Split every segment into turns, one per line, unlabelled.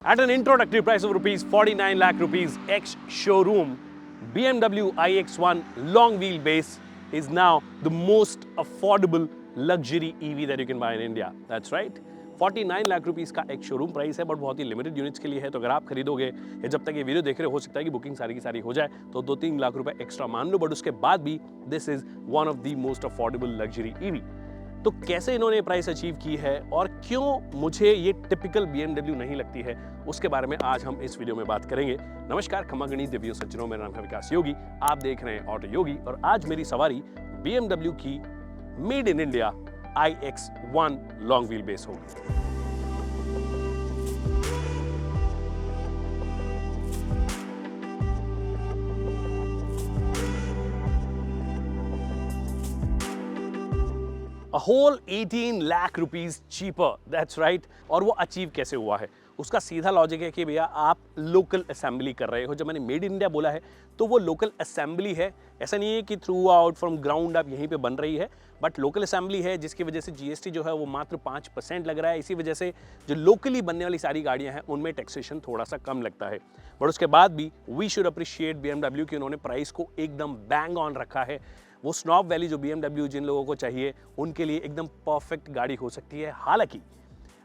At an introductory price of rupees 49 lakh rupees ex-showroom, BMW iX1 long-wheelbase is now the most affordable luxury EV that you can buy in India. That's right. 49 lakh rupees का एक showroom price है, but बहुत ही limited units के लिए है। तो अगर आप खरीदोगे या जब तक ये वीडियो देख रहे हो सकता है कि बुकिंग सारी की सारी हो जाए, तो 2-3 लाख रुपए एक्स्ट्रा मान लो, बट उसके बाद भी this is one of the most affordable luxury EV. तो कैसे इन्होंने प्राइस अचीव की है और क्यों मुझे ये टिपिकल BMW नहीं लगती है, उसके बारे में आज हम इस वीडियो में बात करेंगे। नमस्कार, खम्मा गणित देवियों सज्जनों, मेरा नाम है विकास योगी, आप देख रहे हैं ऑटो योगी और आज मेरी सवारी BMW की made in India iX1 long wheel base होगी। A whole 18 lakh rupees cheaper, that's right. और वो अचीव कैसे हुआ है, उसका सीधा लॉजिक है कि भैया आप लोकल असेंबली कर रहे हो। जब मैंने मेड इन इंडिया बोला है तो वो लोकल असेंबली है, ऐसा नहीं है कि थ्रू आउट फ्रॉम ग्राउंड आप यहीं पे बन रही है, बट लोकल असेंबली है, जिसकी वजह से जीएसटी जो है वो मात्र 5% लग रहा है। इसी वजह से जो लोकली बनने वाली सारी गाड़ियां हैं उनमें टैक्सेशन थोड़ा सा कम लगता है। बट उसके बाद भी वी शुड अप्रिशिएट BMW कि उन्होंने प्राइस को एकदम बैंग ऑन रखा है। वो स्नॉप वैली जो BMW जिन लोगों को चाहिए उनके लिए एकदम परफेक्ट गाड़ी हो सकती है। हालांकि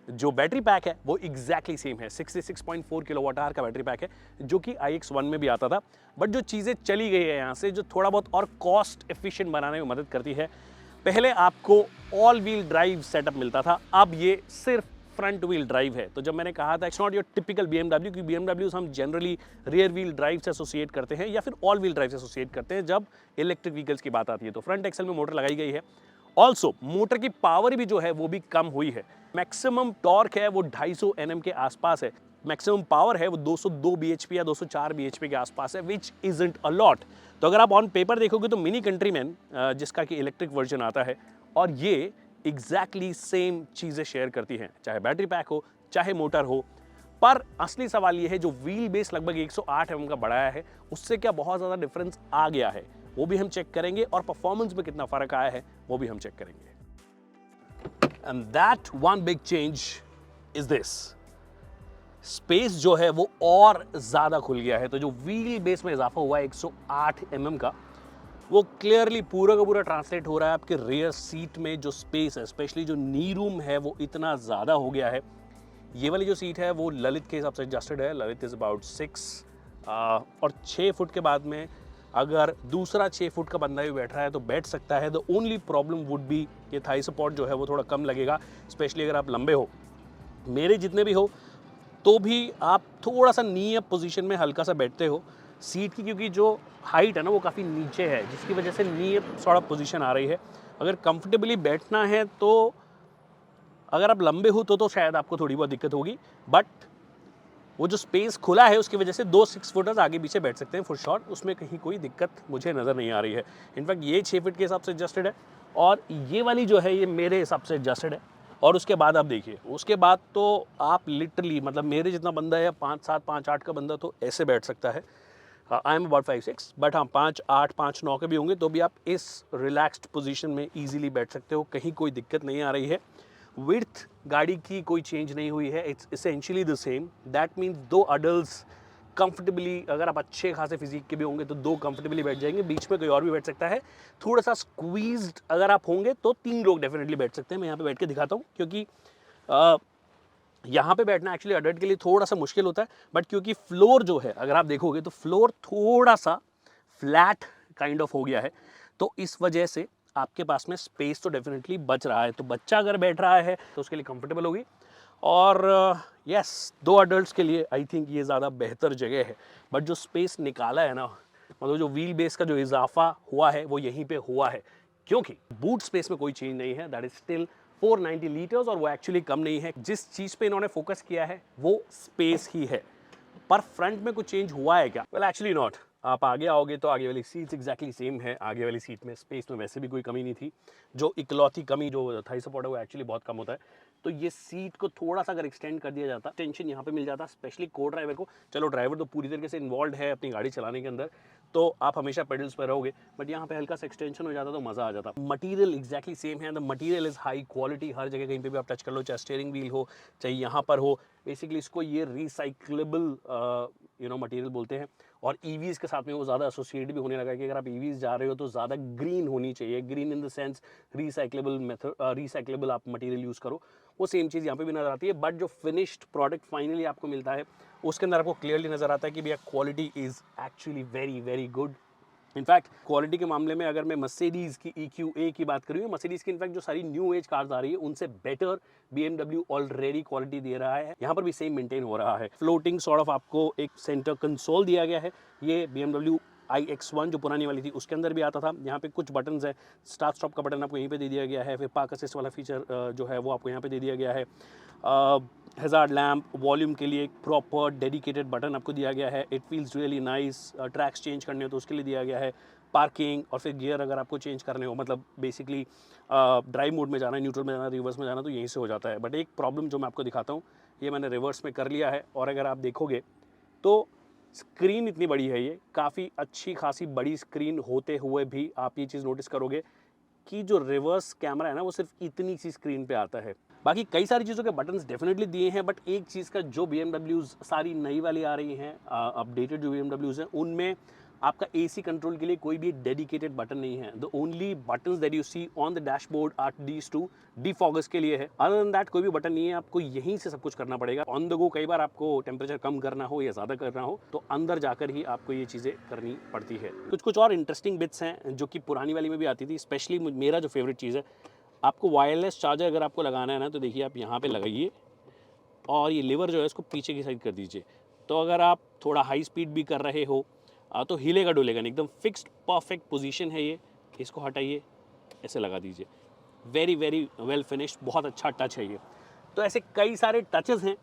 जो बैटरी पैक है वो एग्जैक्टली सेम है, 66.4 किलोवाट आवर का बैटरी पैक है, जो कि iX1 में भी आता था। बट जो चीज़ें चली गई है यहाँ से, जो थोड़ा बहुत और कॉस्ट एफिशिएंट बनाने में मदद करती है। पहले आपको ऑल व्हील ड्राइव सेटअप मिलता था, अब ये सिर्फ फ्रंट व्हील ड्राइव है। तो जब मैंने कहा था it's not your typical BMW, क्योंकि BMW हम जनरली रियर व्हील ड्राइव से एसोसिएट करते हैं या फिर ऑल व्हील ड्राइव से एसोसिएट करते हैं जब इलेक्ट्रिक व्हीकल्स की बात आती है। तो फ्रंट एक्सल में मोटर लगाई गई है। ऑल्सो मोटर की पावर भी जो है वो भी कम हुई है। मैक्सिमम टॉर्क है वो 250 Nm के आसपास है, मैक्सिमम पावर है वो 202 bhp या 204 bhp के आसपास है, विच इजंट अ लॉट। तो अगर आप ऑन पेपर देखोगे तो मिनी कंट्रीमैन जिसका कि इलेक्ट्रिक वर्जन आता है और ये एग्जैक्टली सेम चीज़ें शेयर करती हैं, चाहे बैटरी पैक हो चाहे मोटर हो। पर असली सवाल ये है, जो व्हील बेस लगभग 108 mm का बढ़ाया है, उससे क्या बहुत ज़्यादा डिफरेंस आ गया है, वो भी हम चेक करेंगे, और परफॉर्मेंस में कितना फ़र्क आया है वो भी हम चेक करेंगे। And that one big change is this, space जो है वो और ज़्यादा खुल गया है। तो जो व्हील बेस में इजाफा हुआ है 108 mm का, वो क्लियरली पूरा का पूरा ट्रांसलेट हो रहा है आपके रियर सीट में। जो स्पेस है, स्पेशली जो नी रूम है, वो इतना ज़्यादा हो गया है। ये वाली जो सीट है वो ललित के हिसाब से एडजस्टेड है। ललित इज़ अबाउट 6 और 6 फुट के बाद में अगर दूसरा 6 फुट का बंदा भी बैठ रहा है तो बैठ सकता है। The only problem would be ये थाई सपोर्ट जो है वो थोड़ा कम लगेगा, स्पेशली अगर आप लंबे हो, मेरे जितने भी हो, तो भी आप थोड़ा सा नी अप पोजीशन में हल्का सा बैठते हो सीट की, क्योंकि जो हाइट है ना वो काफ़ी नीचे है, जिसकी वजह से नी अप सॉर्ट ऑफ पोजीशन आ रही है। अगर कंफर्टेबली बैठना है तो अगर आप लंबे हो तो शायद आपको थोड़ी बहुत दिक्कत होगी, बट वो जो स्पेस खुला है उसकी वजह से 2 6 फुटर्स आगे पीछे बैठ सकते हैं फॉर शॉर्ट, उसमें कहीं कोई दिक्कत मुझे नज़र नहीं आ रही है। इनफैक्ट ये 6 फीट के हिसाब से एडजस्टेड है और ये वाली जो है ये मेरे हिसाब से एडजस्टेड है। और उसके बाद आप देखिए, उसके बाद तो आप लिटरली, मतलब मेरे जितना बंदा है 5-7 5-8 का बंदा तो ऐसे बैठ सकता है। आई एम अबाउट 5-6, बट हाँ 5-8 5-9 के भी होंगे तो भी आप इस रिलैक्स्ड पोजीशन में इजीली बैठ सकते हो, कहीं कोई दिक्कत नहीं आ रही है। विड्थ गाड़ी की कोई चेंज नहीं हुई है, it's essentially the same. That means 2 adults comfortably, अगर आप अच्छे खासे फिजिक के भी होंगे तो 2 कंफर्टेबली बैठ जाएंगे, बीच में कोई और भी बैठ सकता है। थोड़ा सा स्क्वीज्ड अगर आप होंगे तो 3 लोग डेफिनेटली बैठ सकते हैं। मैं यहाँ पे बैठ के दिखाता हूँ, क्योंकि यहाँ पे बैठना एक्चुअली अडल्ट के लिए थोड़ा सा मुश्किल होता है, बट क्योंकि फ्लोर जो है अगर आप देखोगे तो फ्लोर थोड़ा सा फ्लैट काइंड ऑफ हो गया है, तो इस वजह से आपके पास में स्पेस तो डेफिनेटली बच रहा है। तो बच्चा अगर बैठ रहा है तो उसके लिए कंफर्टेबल होगी, और यस 2 अडल्ट्स के लिए आई थिंक ये ज़्यादा बेहतर जगह है। बट जो स्पेस निकाला है ना, मतलब जो व्हील बेस का जो इजाफा हुआ है वो यहीं पे हुआ है, क्योंकि बूट स्पेस में कोई चेंज नहीं है, दैट इज स्टिल 490 लीटर्स, और वो एक्चुअली कम नहीं है। जिस चीज़ पे इन्होंने फोकस किया है वो स्पेस ही है। पर फ्रंट में कुछ चेंज हुआ है क्या? Well actually not. आप आगे आओगे तो आगे वाली सीट्स एग्जैक्टली सेम है। आगे वाली सीट में स्पेस में वैसे भी कोई कमी नहीं थी। जो इकलौती कमी जो थाई सपोर्ट है वो एक्चुअली बहुत कम होता है, तो ये सीट को थोड़ा सा अगर एक्सटेंड कर दिया जाता, टेंशन यहाँ पे मिल जाता, स्पेशली को ड्राइवर को। चलो ड्राइवर तो पूरी तरीके से इन्वॉल्व है अपनी गाड़ी चलाने के अंदर, तो आप हमेशा पेडल्स पर रहोगे, बट यहाँ पे हल्का सा एक्सटेंशन हो जाता तो मज़ा आ जाता। मटेरियल एग्जैक्टली सेम है, the material is high quality, हर जगह कहीं पे भी आप टच कर लो, चाहे स्टीयरिंग व्हील हो चाहे यहाँ पर हो, बेसिकली इसको ये रिसाइक्लेबल मटेरियल बोलते हैं। और ईवीज़ के साथ में वो ज़्यादा एसोसिएट भी होने लगा है कि अगर आप ईवीज़ जा रहे हो तो ज़्यादा ग्रीन होनी चाहिए, green in the sense recyclable आप मटेरियल यूज़ करो। वो सेम चीज़ यहाँ पे भी नज़र आती है, बट जो फिनिश्ड प्रोडक्ट फाइनली आपको मिलता है उसके अंदर आपको क्लियरली नज़र आता है कि भैया quality is actually very very good. In fact quality के मामले में अगर मैं मर्सिडीज़ की EQA की बात करूँ, मर्सिडीज़ की इनफैक्ट जो सारी न्यू एज कार्स आ रही है उनसे बेटर BMW ऑलरेडी क्वालिटी दे रहा है। यहाँ पर भी सेम मेंटेन हो रहा है। फ्लोटिंग सॉर्ट ऑफ आपको एक सेंटर कंसोल दिया गया है। ये BMW iX1 जो पुरानी वाली थी उसके अंदर भी आता था। यहाँ पे कुछ बटन्स हैं, स्टार्ट स्टॉप का बटन आपको यहीं पे दे दिया गया है, फिर पार्क असिस्ट वाला फीचर जो है वो आपको यहाँ पे दे दिया गया है। हैज़ार्ड लैम्प, वॉल्यूम के लिए एक प्रॉपर डेडिकेटेड बटन आपको दिया गया है। It feels really nice. Tracks change करने हो तो उसके लिए दिया गया है। पार्किंग और फिर गियर अगर आपको चेंज करने हो, मतलब बेसिकली ड्राइव मोड में जाना है, न्यूट्रल में जाना है, रिवर्स में जाना, तो यहीं से हो जाता है। बट एक प्रॉब्लम जो मैं आपको दिखाता हूँ, ये मैंने रिवर्स में कर लिया है और अगर आप देखोगे तो स्क्रीन इतनी बड़ी है, ये काफ़ी अच्छी खासी बड़ी स्क्रीन होते हुए भी आप ये चीज़ नोटिस करोगे कि जो रिवर्स कैमरा है ना वो सिर्फ इतनी सी स्क्रीन पे आता है। बाकी कई सारी चीज़ों के बटन्स डेफिनेटली दिए हैं, बट एक चीज़ का जो BMWs सारी नई वाली आ रही हैं, अपडेटेड जो BMWs हैं, उनमें आपका AC कंट्रोल के लिए कोई भी डेडिकेटेड बटन नहीं है। The only buttons that you see on the dashboard are these two, defoggers के लिए है। अदर देन दैट कोई भी बटन नहीं है, आपको यहीं से सब कुछ करना पड़ेगा। ऑन द गो कई बार आपको टेम्परेचर कम करना हो या ज़्यादा करना हो तो अंदर जाकर ही आपको ये चीज़ें करनी पड़ती है। कुछ और इंटरेस्टिंग बिट्स हैं जो कि पुरानी वाली में भी आती थी। स्पेशली मेरा जो फेवरेट चीज़ है, आपको वायरलेस चार्जर अगर आपको लगाना है ना, तो देखिए आप यहाँ पे लगाइए और ये लीवर जो है इसको पीछे की साइड कर दीजिए। तो अगर आप थोड़ा हाई स्पीड भी कर रहे हो तो हिलेगा डुलेगा नहीं, एकदम फिक्स्ड परफेक्ट पोजीशन है ये। इसको हटाइए, ऐसे लगा दीजिए, वेरी वेरी वेल फिनिश्ड, बहुत अच्छा टच है ये। तो ऐसे कई सारे टचेस हैं,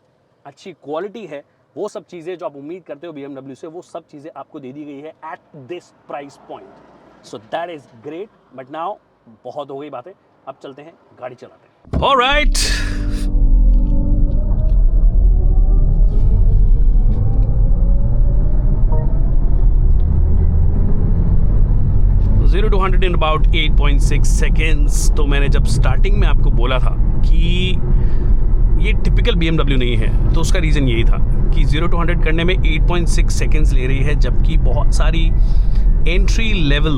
अच्छी क्वालिटी है, वो सब चीज़ें जो आप उम्मीद करते हो BMW से, वो सब चीज़ें आपको दे दी गई है at this price point. So that is great. But now बहुत हो गई बातें, अब चलते हैं गाड़ी चलाते हैं। Alright, 0 to 100 in about 8.6 seconds। तो मैंने जब स्टार्टिंग में आपको बोला था कि ये टिपिकल BMW नहीं है, तो उसका रीज़न यही था कि 0 to 100 करने में 8.6 सेकेंड्स ले रही है, जबकि बहुत सारी एंट्री लेवल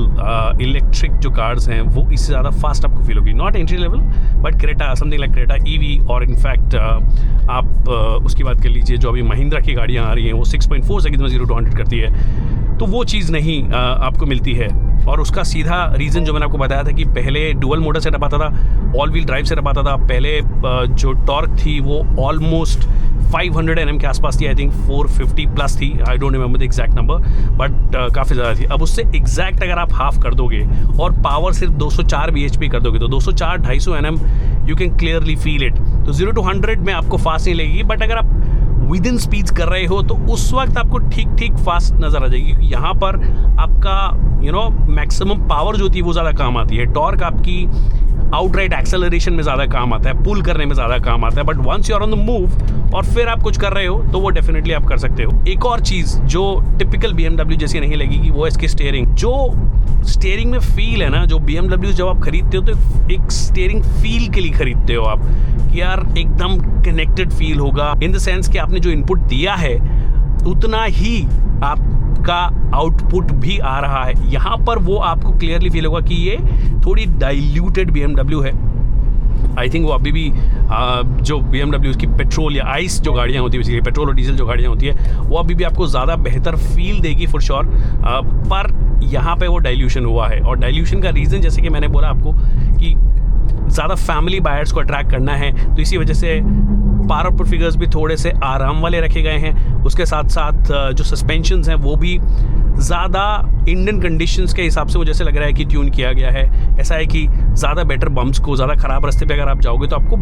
इलेक्ट्रिक जो कार्स हैं वो इससे ज़्यादा फास्ट आपको फील होगी। Not entry level but Creta, something like Creta EV, और इनफैक्ट आप उसकी बात कर लीजिए जो अभी महिंद्रा की गाड़ियाँ आ रही हैं वो 6.4 सेकेंड में 0 to 100 करती है, तो वो चीज़ नहीं आपको मिलती है। और उसका सीधा रीज़न जो मैंने आपको बताया था कि पहले डुअल मोटर सेटअप आता था, ऑल व्हील ड्राइव सेटअप आता था। पहले जो टॉर्क थी वो ऑलमोस्ट 500 Nm के आसपास थी, आई थिंक 450 प्लस थी, I don't remember the exact number, but काफ़ी ज़्यादा थी। अब उससे एग्जैक्ट अगर आप हाफ कर दोगे और पावर सिर्फ 204 bhp कर दोगे तो 204-250 Nm you can clearly feel it. तो 0 to 100 में आपको फास्ट नहीं लगेगी, बट अगर आप विद इन स्पीड्स कर रहे हो तो उस वक्त आपको ठीक ठीक फास्ट नज़र आ जाएगी, क्योंकि यहाँ पर आपका मैक्सिमम पावर जो होती है वो ज़्यादा काम आती है। टॉर्क आपकी आउटराइट एक्सेलरेशन में ज़्यादा काम आता है, पुल करने में ज़्यादा काम आता है, but once you are on the move और फिर आप कुछ कर रहे हो तो वो डेफिनेटली आप कर सकते हो। एक और चीज़ जो टिपिकल BMW जैसी नहीं लगेगी वो है इसकी स्टीयरिंग। जो स्टीयरिंग में फील है ना, जो BMW जब आप खरीदते हो तो एक स्टीयरिंग फील के लिए खरीदते हो आप, कि यार एकदम कनेक्टेड फील होगा, इन द सेंस कि आपने जो इनपुट दिया है उतना ही आपका आउटपुट भी आ रहा है। यहाँ पर वो आपको क्लियरली फील होगा कि ये थोड़ी डाइल्यूटेड BMW है। आई थिंक वो अभी भी जो BMW की पेट्रोल या आइस जो गाड़ियाँ होती है, बेसिकली पेट्रोल और डीजल जो गाड़ियाँ होती है, वो अभी भी आपको ज़्यादा बेहतर फील देगी फॉर श्योर। पर यहाँ पे वो डाइल्यूशन हुआ है, और डाइल्यूशन का रीज़न जैसे कि मैंने बोला आपको कि ज़्यादा फैमिली बायर्स को अट्रैक्ट करना है, तो इसी वजह से पावर आउटपुट फिगर्स भी थोड़े से आराम वाले रखे गए हैं। उसके साथ साथ जो सस्पेंशंस हैं वो भी ज़्यादा इंडियन कंडीशंस के हिसाब से वो जैसे लग रहा है कि ट्यून किया गया है। ऐसा है कि ज़्यादा बेटर बम्प्स को, ज़्यादा ख़राब रास्ते पे अगर आप जाओगे तो आपको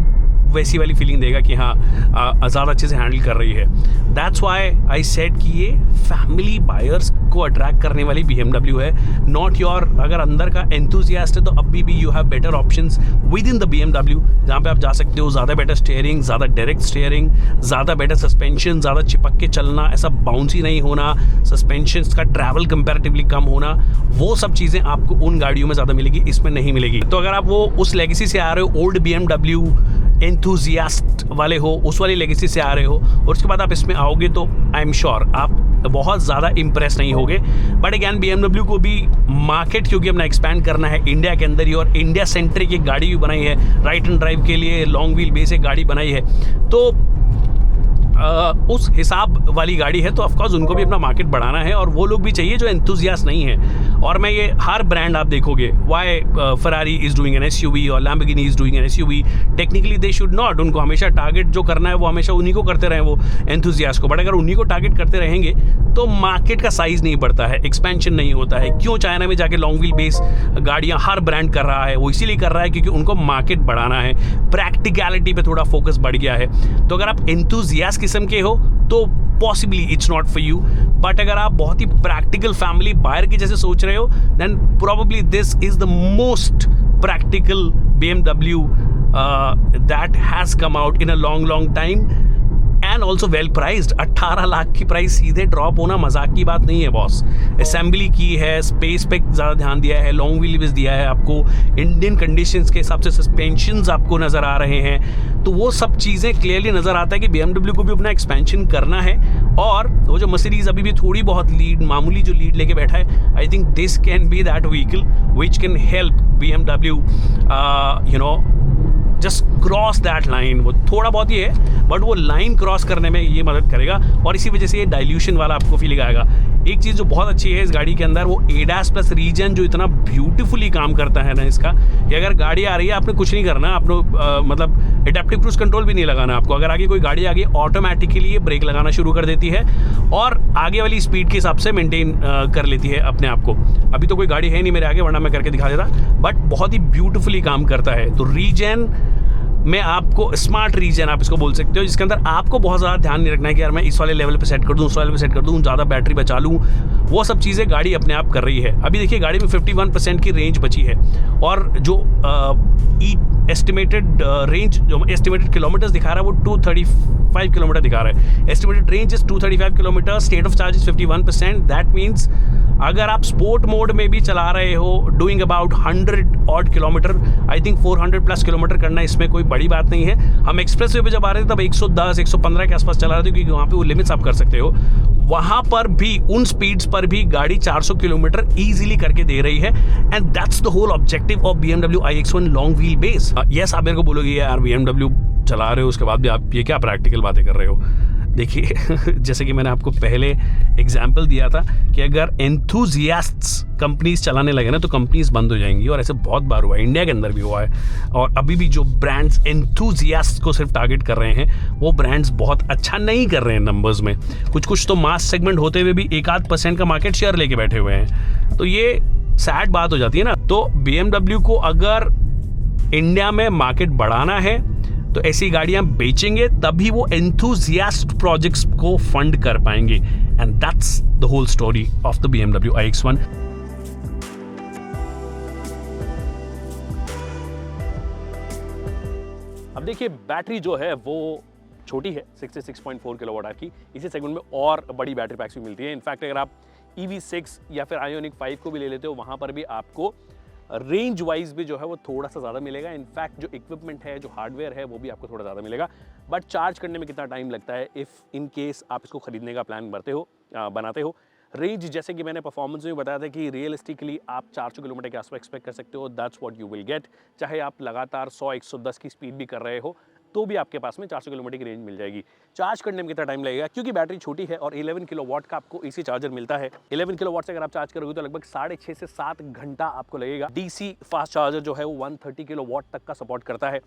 वैसी वाली फीलिंग देगा कि हाँ ज़्यादा अच्छे से हैंडल कर रही है। दैट्स वाई आई सेड कि ये फैमिली बायर्स को अट्रैक्ट करने वाली BMW है, नॉट योर। अगर अंदर का एंथुजियास्ट है तो अभी भी you have better options with in the BMW, जहाँ पे आप जा सकते हो। ज़्यादा बेटर स्टीयरिंग, ज़्यादा डायरेक्ट स्टीयरिंग, ज़्यादा बेटर सस्पेंशन, ज़्यादा चिपक के चलना, ऐसा बाउंसी नहीं होना, सस्पेंशन का ट्रैवल कंपैरेटिवली कम होना, वो सब चीज़ें आपको उन गाड़ियों में ज़्यादा मिलेगी, इसमें नहीं मिलेगी। तो अगर आप वो उस लेगेसी से आ रहे हो, ओल्ड BMW एंथुजियास्ट वाले हो, उस वाली लेगेसी से आ रहे हो, और उसके बाद आप इसमें आओगे तो आई एम श्योर आप बहुत ज़्यादा इंप्रेस नहीं होगे। बट अगैन BMW को भी मार्केट क्योंकि अपना एक्सपैंड करना है इंडिया के अंदर ही, और इंडिया सेंट्रिक एक गाड़ी भी बनाई है, राइट एंड ड्राइव के लिए लॉन्ग व्हील बेस एक गाड़ी बनाई है, तो उस हिसाब वाली गाड़ी है, तो ऑफकोर्स उनको भी अपना मार्केट बढ़ाना है, और वो लोग भी चाहिए जो एंथुजियास्ट नहीं है। और मैं ये हर ब्रांड आप देखोगे, why Ferrari is doing an SUV और Lamborghini is doing an SUV, technically they should not. उनको हमेशा टारगेट जो करना है वो हमेशा उन्हीं को करते रहें, वो एंथुजियास्ट को। बट अगर उन्हीं को टारगेट करते रहेंगे तो मार्केट का साइज़ नहीं बढ़ता है, एक्सपेंशन नहीं होता है। क्यों चाइना में जाके लॉन्ग व्हील बेस गाड़ियाँ हर ब्रांड कर रहा है? वो इसीलिए कर रहा है क्योंकि उनको मार्केट बढ़ाना है, प्रैक्टिकलिटी पे थोड़ा फोकस बढ़ गया है। तो अगर आप एंथुजियास्ट किस्म के हो तो possibly it's not for you. But अगर आप बहुत ही प्रैक्टिकल फैमिली बायर की जैसे सोच रहे हो, then probably this is the most practical BMW that has come out in a long time, and also well priced. 18 lakh की प्राइस सीधे ड्रॉप होना मजाक की बात नहीं है बॉस। असेंबली की है, स्पेस पे ज़्यादा ध्यान दिया है, लॉन्ग व्हील बेस दिया है आपको, इंडियन कंडीशंस के हिसाब से सस्पेंशंस आपको नज़र आ रहे हैं, तो वो सब चीज़ें क्लियरली नज़र आता है कि BMW को भी अपना एक्सपेंशन करना है। और वो जो मर्सिडीज अभी भी थोड़ी बहुत लीड, मामूली जो लीड लेके बैठा है, I think this can be that vehicle which can help BMW just cross that line. वो थोड़ा बहुत ही है बट वो लाइन क्रॉस करने में ये मदद करेगा, और इसी वजह से ये डाइल्यूशन वाला आपको फीलिंग आएगा। एक चीज़ जो बहुत अच्छी है इस गाड़ी के अंदर, वो ADAS प्लस रीजन जो इतना ब्यूटीफुली काम करता है ना इसका, कि अगर गाड़ी आ रही है आपने कुछ नहीं करना, आपने मतलब एडेप्टिव क्रूज कंट्रोल भी नहीं लगाना आपको। अगर आगे कोई गाड़ी आ गई ऑटोमेटिकली ये ब्रेक लगाना शुरू कर देती है, और आगे वाली स्पीड के हिसाब से मेंटेन कर लेती है अपने आप को। अभी तो कोई गाड़ी है नहीं मेरे आगे, वरना मैं करके दिखा देता, बट बहुत ही ब्यूटीफुली काम करता है। तो रीजन में आपको स्मार्ट रीजन आप इसको बोल सकते हो, जिसके अंदर आपको बहुत ज़्यादा ध्यान नहीं रखना है कि यार मैं इस वाले लेवल पे सेट कर दूँ, उस वाले पे सेट कर दूँ, ज़्यादा बैटरी बचा लूँ। वो सब चीज़ें गाड़ी अपने आप कर रही है। अभी देखिए गाड़ी में 51% की रेंज बची है, और जो एस्टिमेटेड रेंज, जो एस्टिमेटेड किलोमीटर्स दिखा रहा है वो 235 किलोमीटर दिखा रहा है। Estimated range is 235 kilometre, state of charge is 51%। That means अगर आप स्पोर्ट मोड में भी चला रहे हो, doing about 100 odd kilometre, I think 400 plus kilometre करना इसमें कोई बड़ी बात नहीं है। हम एक्सप्रेस वे पे जब आ रहे थे तब 110 115 के आसपास चला रहे थे, क्योंकि वहाँ पे वो लिमिट्स आप कर सकते हो। वहाँ पर भी उन स्पीड्स पर भी गाड़ी 400 किलोमीटर ईजिली करके दे रही है, and that's the whole objective of BMW iX1 long wheel base. Yes, आप मेरे को बोलोगे यार BMW चला रहे हो उसके बाद भी आप ये क्या प्रैक्टिकल बातें कर रहे हो। देखिए जैसे कि मैंने आपको पहले एग्जाम्पल दिया था कि अगर एंथुजियास्ट्स कंपनीज चलाने लगे ना तो कंपनीज बंद हो जाएंगी, और ऐसे बहुत बार हुआ है, इंडिया के अंदर भी हुआ है। और अभी भी जो ब्रांड्स एंथुजियास्ट्स को सिर्फ टारगेट कर रहे हैं वो ब्रांड्स बहुत अच्छा नहीं कर रहे हैं नंबर्स में। कुछ तो मास सेगमेंट होते हुए भी 1-8% का मार्केट शेयर लेके बैठे हुए हैं, तो ये सैड बात हो जाती है ना। तो BMW को अगर इंडिया में मार्केट बढ़ाना है तो ऐसी गाड़ियां बेचेंगे, तभी वो एंथुजियास्ट प्रोजेक्ट्स को फंड कर पाएंगे, and that's the whole story of the BMW iX1। अब देखिए बैटरी जो है वो छोटी है, 66.4 किलोवाट आवर की। इसी सेगमेंट में और बड़ी बैटरी पैक्स भी मिलती है। इनफैक्ट अगर आप EV6 या फिर आयोनिक 5 को भी ले लेते हो, वहां पर भी आपको रेंज वाइज भी जो है वो थोड़ा सा ज़्यादा मिलेगा। इनफैक्ट जो इक्विपमेंट है, जो हार्डवेयर है, वो भी आपको थोड़ा ज़्यादा मिलेगा। बट चार्ज करने में कितना टाइम लगता है इफ़ इन केस आप इसको खरीदने का प्लान बनाते हो। रेंज जैसे कि मैंने परफॉर्मेंस में बताया था कि रियलिस्टिकली आप 400 किलोमीटर के आसपास एक्सपेक्ट कर सकते हो। That's what you will get. चाहे आप लगातार 100-110 की स्पीड भी कर रहे हो तो भी आपके पास में 400 किलोमीटर की रेंज मिल जाएगी। चार्ज करने में कितना टाइम लगेगा, क्योंकि बैटरी छोटी है और 11 किलोवाट का आपको AC चार्जर मिलता है। 11 किलोवाट से अगर आप चार्ज करोगे तो लगभग 6.5 से 7 घंटा आपको लगेगा। DC फास्ट चार्जर जो है वो 130 किलोवाट तक का सपोर्ट करता है।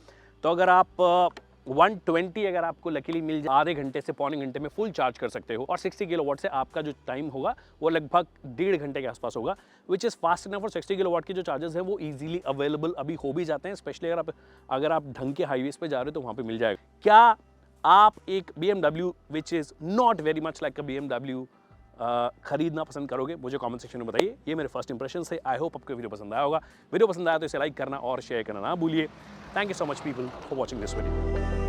तो अगर आप 120 अगर आपको लकीली मिल जाए, आधे घंटे से पौने घंटे में फुल चार्ज कर सकते हो। और 60 किलोवाट से आपका जो टाइम होगा वो लगभग 1.5 घंटे के आसपास होगा, विच इज़ फास्ट इनफ। और 60 किलोवाट के जो चार्जर्स है वो इजीली अवेलेबल अभी हो भी जाते हैं, स्पेशली अगर आप ढंग के हाईवेज पे जा रहे हो तो वहाँ पे मिल जाएगा। क्या आप एक BMW which is not very much like a BMW खरीदना पसंद करोगे? मुझे कमेंट सेक्शन में बताइए। ये मेरे फर्स्ट इंप्रेशन है। आई होप आपको वीडियो पसंद आया होगा। वीडियो पसंद आया तो इसे लाइक करना और शेयर करना ना भूलिए। Thank you so much people for watching this video.